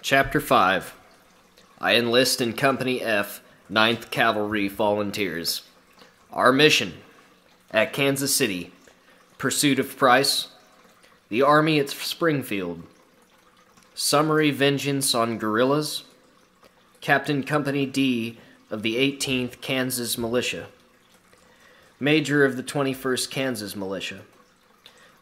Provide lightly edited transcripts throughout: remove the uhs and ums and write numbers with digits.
Chapter 5. I enlist in Company F, 9th Cavalry Volunteers. Our mission: at Kansas City. Pursuit of Price. The Army at Springfield. Summary vengeance on guerrillas. Captain Company D of the 18th Kansas Militia. Major of the 21st Kansas Militia.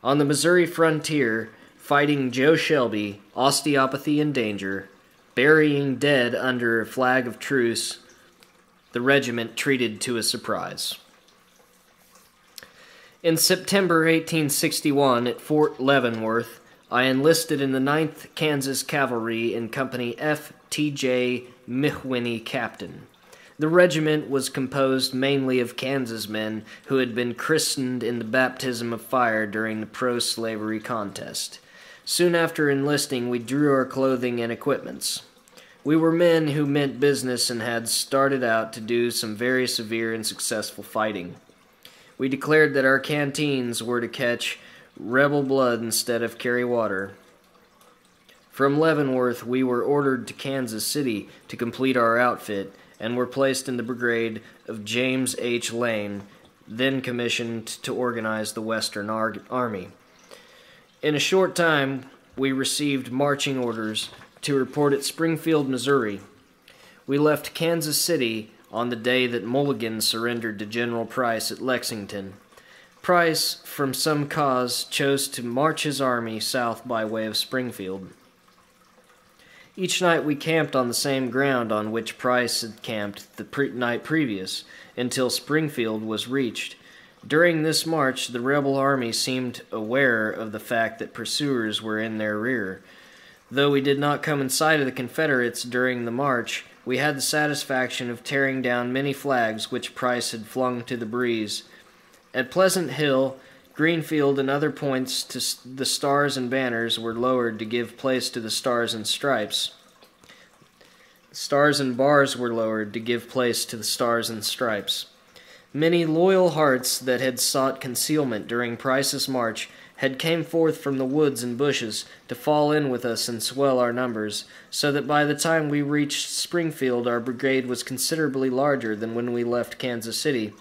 On the Missouri frontier, fighting Joe Shelby, osteopathy and danger, burying dead under a flag of truce, the regiment treated to a surprise. In September 1861, at Fort Leavenworth, I enlisted in the 9th Kansas Cavalry in Company F. T.J. Mihwinnie Captain. The regiment was composed mainly of Kansas men who had been christened in the baptism of fire during the pro-slavery contest. Soon after enlisting, we drew our clothing and equipments. We were men who meant business and had started out to do some very severe and successful fighting. We declared that our canteens were to catch rebel blood instead of carry water. From Leavenworth, we were ordered to Kansas City to complete our outfit, and were placed in the brigade of James H. Lane, then commissioned to organize the Western Army. In a short time, we received marching orders to report at Springfield, Missouri. We left Kansas City on the day that Mulligan surrendered to General Price at Lexington. Price, from some cause, chose to march his army south by way of Springfield. Each night we camped on the same ground on which Price had camped the night previous, until Springfield was reached. During this march, the rebel army seemed aware of the fact that pursuers were in their rear. Though we did not come in sight of the Confederates during the march, we had the satisfaction of tearing down many flags which Price had flung to the breeze. At Pleasant Hill, Greenfield, and other points, the stars and banners were lowered to give place to the stars and stripes. Stars and bars were lowered to give place to the stars and stripes. Many loyal hearts that had sought concealment during Price's march had came forth from the woods and bushes to fall in with us and swell our numbers, so that by the time we reached Springfield our brigade was considerably larger than when we left Kansas City.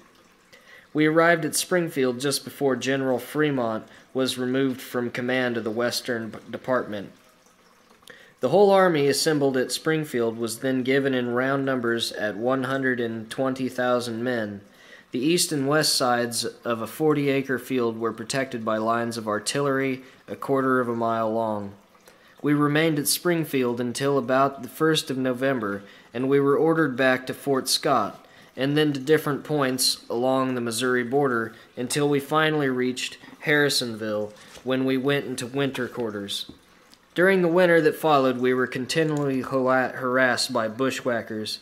We arrived at Springfield just before General Fremont was removed from command of the Western Department. The whole army assembled at Springfield was then given in round numbers at 120,000 men. The east and west sides of a 40-acre field were protected by lines of artillery a quarter of a mile long. We remained at Springfield until about the 1st of November, and we were ordered back to Fort Scott, and then to different points along the Missouri border until we finally reached Harrisonville, when we went into winter quarters. During the winter that followed, we were continually harassed by bushwhackers,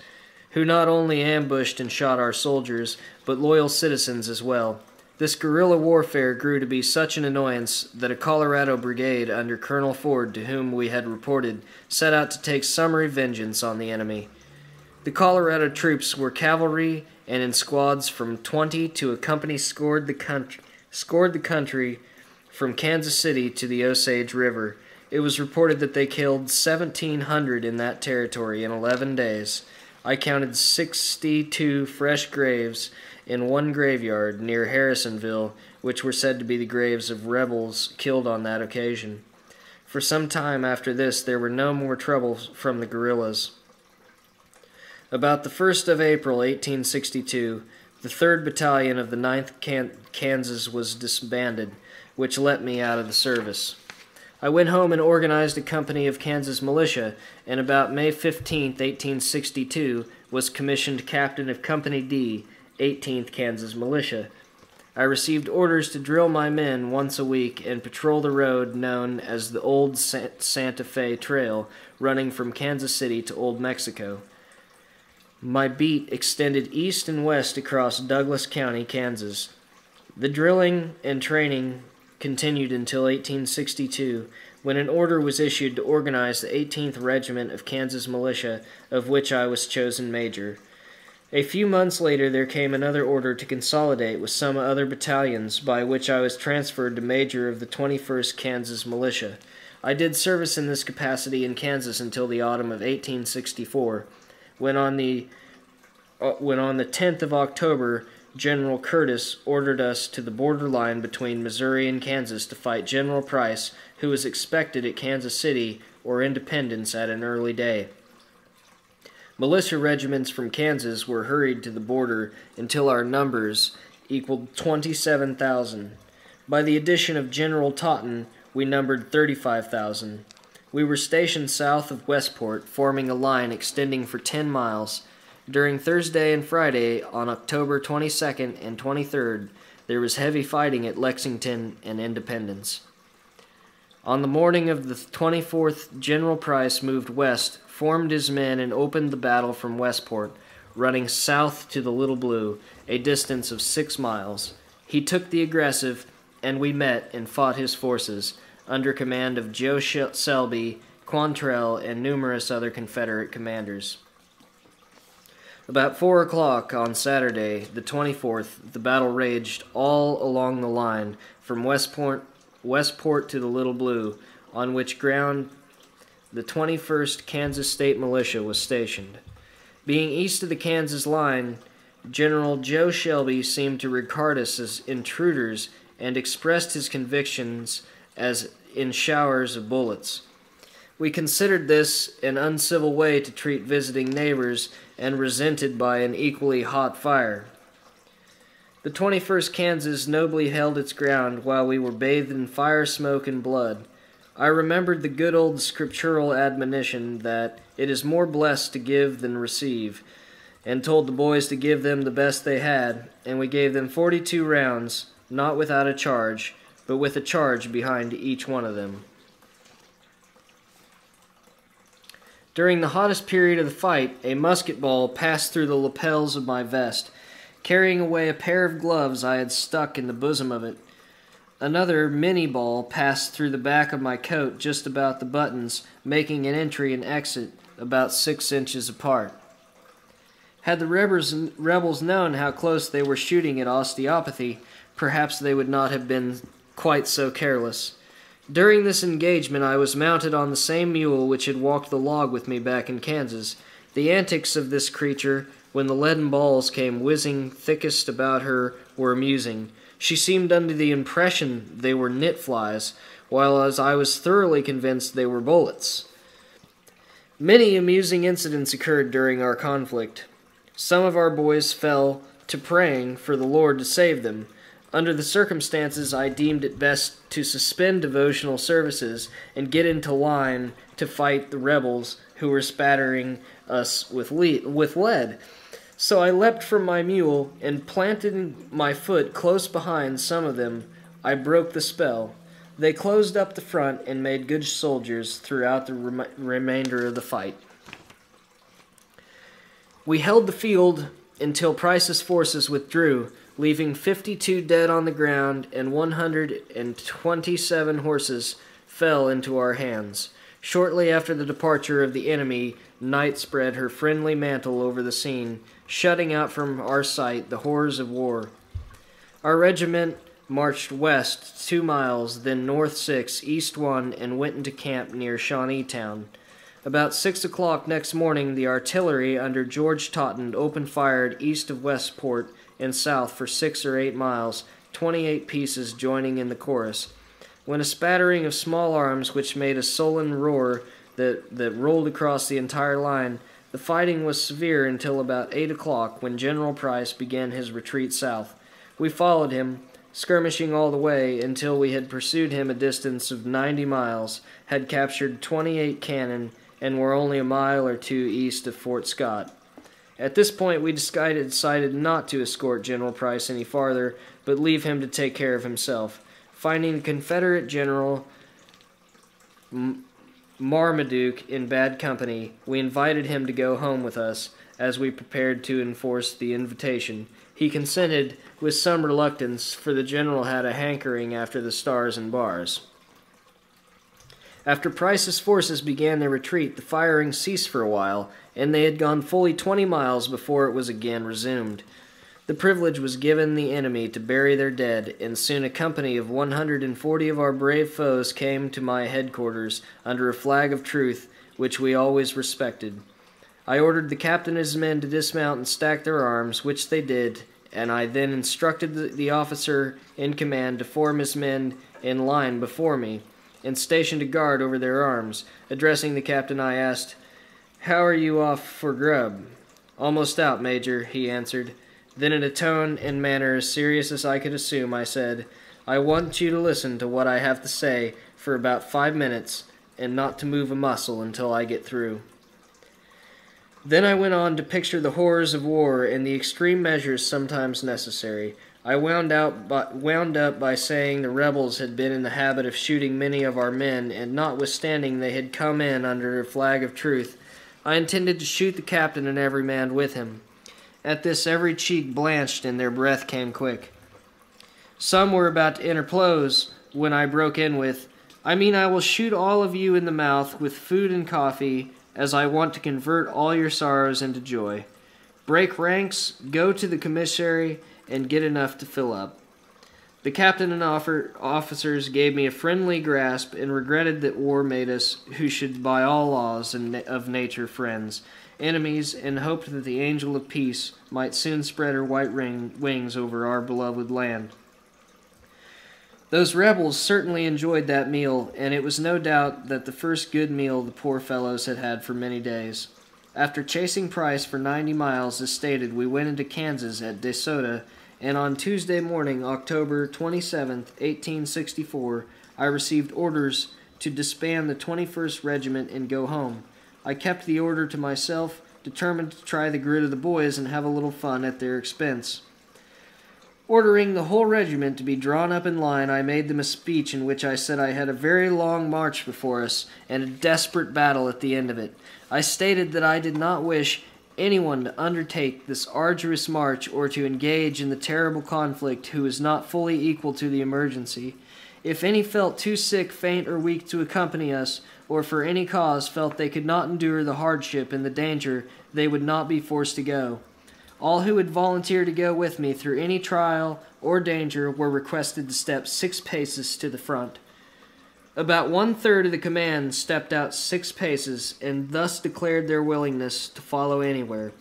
who not only ambushed and shot our soldiers, but loyal citizens as well. This guerrilla warfare grew to be such an annoyance that a Colorado brigade under Colonel Ford, to whom we had reported, set out to take summary vengeance on the enemy. The Colorado troops were cavalry, and in squads from 20 to a company scored the country from Kansas City to the Osage River. It was reported that they killed 1,700 in that territory in 11 days. I counted 62 fresh graves in one graveyard near Harrisonville, which were said to be the graves of rebels killed on that occasion. For some time after this, there were no more troubles from the guerrillas. About the 1st of April, 1862, the 3rd Battalion of the 9th Kansas was disbanded, which let me out of the service. I went home and organized a company of Kansas militia, and about May 15, 1862, was commissioned captain of Company D, 18th Kansas Militia. I received orders to drill my men once a week and patrol the road known as the Old Santa Fe Trail, running from Kansas City to Old Mexico. My beat extended east and west across Douglas County, Kansas. The drilling and training continued until 1862, when an order was issued to organize the 18th Regiment of Kansas Militia, of which I was chosen major. A few months later there came another order to consolidate with some other battalions, by which I was transferred to major of the 21st Kansas Militia. I did service in this capacity in Kansas until the autumn of 1864, when on the 10th of October, General Curtis ordered us to the border line between Missouri and Kansas to fight General Price, who was expected at Kansas City or Independence at an early day. Militia regiments from Kansas were hurried to the border until our numbers equaled 27,000. By the addition of General Totten, we numbered 35,000. We were stationed south of Westport, forming a line extending for 10 miles. During Thursday and Friday, on October 22nd and 23rd, there was heavy fighting at Lexington and Independence. On the morning of the 24th, General Price moved west, formed his men, and opened the battle from Westport, running south to the Little Blue, a distance of 6 miles. He took the aggressive, and we met and fought his forces, under command of Joe Selby, Quantrell, and numerous other Confederate commanders. About 4 o'clock on Saturday, the 24th, the battle raged all along the line, from Westport to the Little Blue, on which ground the 21st Kansas State Militia was stationed. Being east of the Kansas line, General Joe Shelby seemed to regard us as intruders and expressed his convictions as in showers of bullets. We considered this an uncivil way to treat visiting neighbors and resented by an equally hot fire. The 21st Kansas nobly held its ground while we were bathed in fire, smoke, and blood. I remembered the good old scriptural admonition that it is more blessed to give than receive, and told the boys to give them the best they had, and we gave them 42 rounds, not without a charge, but with a charge behind each one of them. During the hottest period of the fight, a musket ball passed through the lapels of my vest, carrying away a pair of gloves I had stuck in the bosom of it. Another mini ball passed through the back of my coat just about the buttons, making an entry and exit about 6 inches apart. Had the rebels known how close they were shooting at Osteopathy, perhaps they would not have been quite so careless. During this engagement I was mounted on the same mule which had walked the log with me back in Kansas. The antics of this creature, when the leaden balls came whizzing thickest about her, were amusing. She seemed under the impression they were nit-flies, while as I was thoroughly convinced they were bullets. Many amusing incidents occurred during our conflict. Some of our boys fell to praying for the Lord to save them. Under the circumstances, I deemed it best to suspend devotional services and get into line to fight the rebels who were spattering us with lead. So I leapt from my mule, and planted my foot close behind some of them, I broke the spell. They closed up the front and made good soldiers throughout the remainder of the fight. We held the field until Price's forces withdrew, leaving 52 dead on the ground, and 127 horses fell into our hands. Shortly after the departure of the enemy, night spread her friendly mantle over the scene, shutting out from our sight the horrors of war. Our regiment marched west 2 miles, then north 6, east 1, and went into camp near Shawneetown. About 6 o'clock next morning, the artillery under George Totten open-fired east of Westport and south for 6 or 8 miles, 28 pieces joining in the chorus. When a spattering of small arms which made a sullen roar that rolled across the entire line, the fighting was severe until about 8 o'clock, when General Price began his retreat south. We followed him, skirmishing all the way until we had pursued him a distance of 90 miles, had captured 28 cannon, and were only a mile or 2 east of Fort Scott. At this point, we decided not to escort General Price any farther, but leave him to take care of himself. Finding Confederate General Marmaduke in bad company, we invited him to go home with us, as we prepared to enforce the invitation. He consented with some reluctance, for the general had a hankering after the stars and bars. After Price's forces began their retreat, the firing ceased for a while, and they had gone fully 20 miles before it was again resumed. The privilege was given the enemy to bury their dead, and soon a company of 140 of our brave foes came to my headquarters under a flag of truce, which we always respected. I ordered the captain and his men to dismount and stack their arms, which they did, and I then instructed the officer in command to form his men in line before me, and stationed a guard over their arms. Addressing the captain, I asked, "How are you off for grub?" "Almost out, Major," he answered. Then in a tone and manner as serious as I could assume, I said, "I want you to listen to what I have to say for about 5 minutes, and not to move a muscle until I get through." Then I went on to picture the horrors of war and the extreme measures sometimes necessary. I wound up by saying the rebels had been in the habit of shooting many of our men, and notwithstanding they had come in under a flag of truce, I intended to shoot the captain and every man with him. At this every cheek blanched and their breath came quick. Some were about to interpose when I broke in with, "I mean I will shoot all of you in the mouth with food and coffee, as I want to convert all your sorrows into joy. Break ranks, go to the commissary, and get enough to fill up." The captain and officers gave me a friendly grasp and regretted that war made us, who should by all laws of nature friends, enemies, and hoped that the angel of peace might soon spread her white wings over our beloved land. Those rebels certainly enjoyed that meal, and it was no doubt that the first good meal the poor fellows had had for many days. After chasing Price for 90 miles, as stated, we went into Kansas at DeSoto, and on Tuesday morning, October 27th, 1864, I received orders to disband the 21st Regiment and go home. I kept the order to myself, determined to try the grit of the boys and have a little fun at their expense. Ordering the whole regiment to be drawn up in line, I made them a speech in which I said I had a very long march before us and a desperate battle at the end of it. I stated that I did not wish anyone to undertake this arduous march or to engage in the terrible conflict who was not fully equal to the emergency. If any felt too sick, faint, or weak to accompany us, or for any cause felt they could not endure the hardship and the danger, they would not be forced to go. All who would volunteer to go with me through any trial or danger were requested to step 6 paces to the front. About 1/3 of the command stepped out 6 paces and thus declared their willingness to follow anywhere.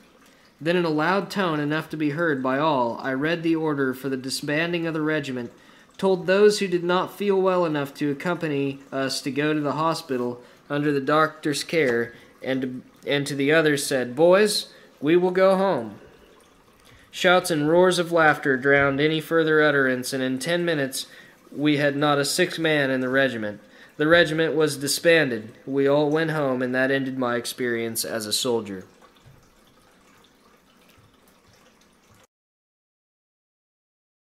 Then in a loud tone enough to be heard by all, I read the order for the disbanding of the regiment, told those who did not feel well enough to accompany us to go to the hospital under the doctor's care, and to the others said, "Boys, we will go home." Shouts and roars of laughter drowned any further utterance, and in 10 minutes we had not a sick man in the regiment. The regiment was disbanded. We all went home, and that ended my experience as a soldier.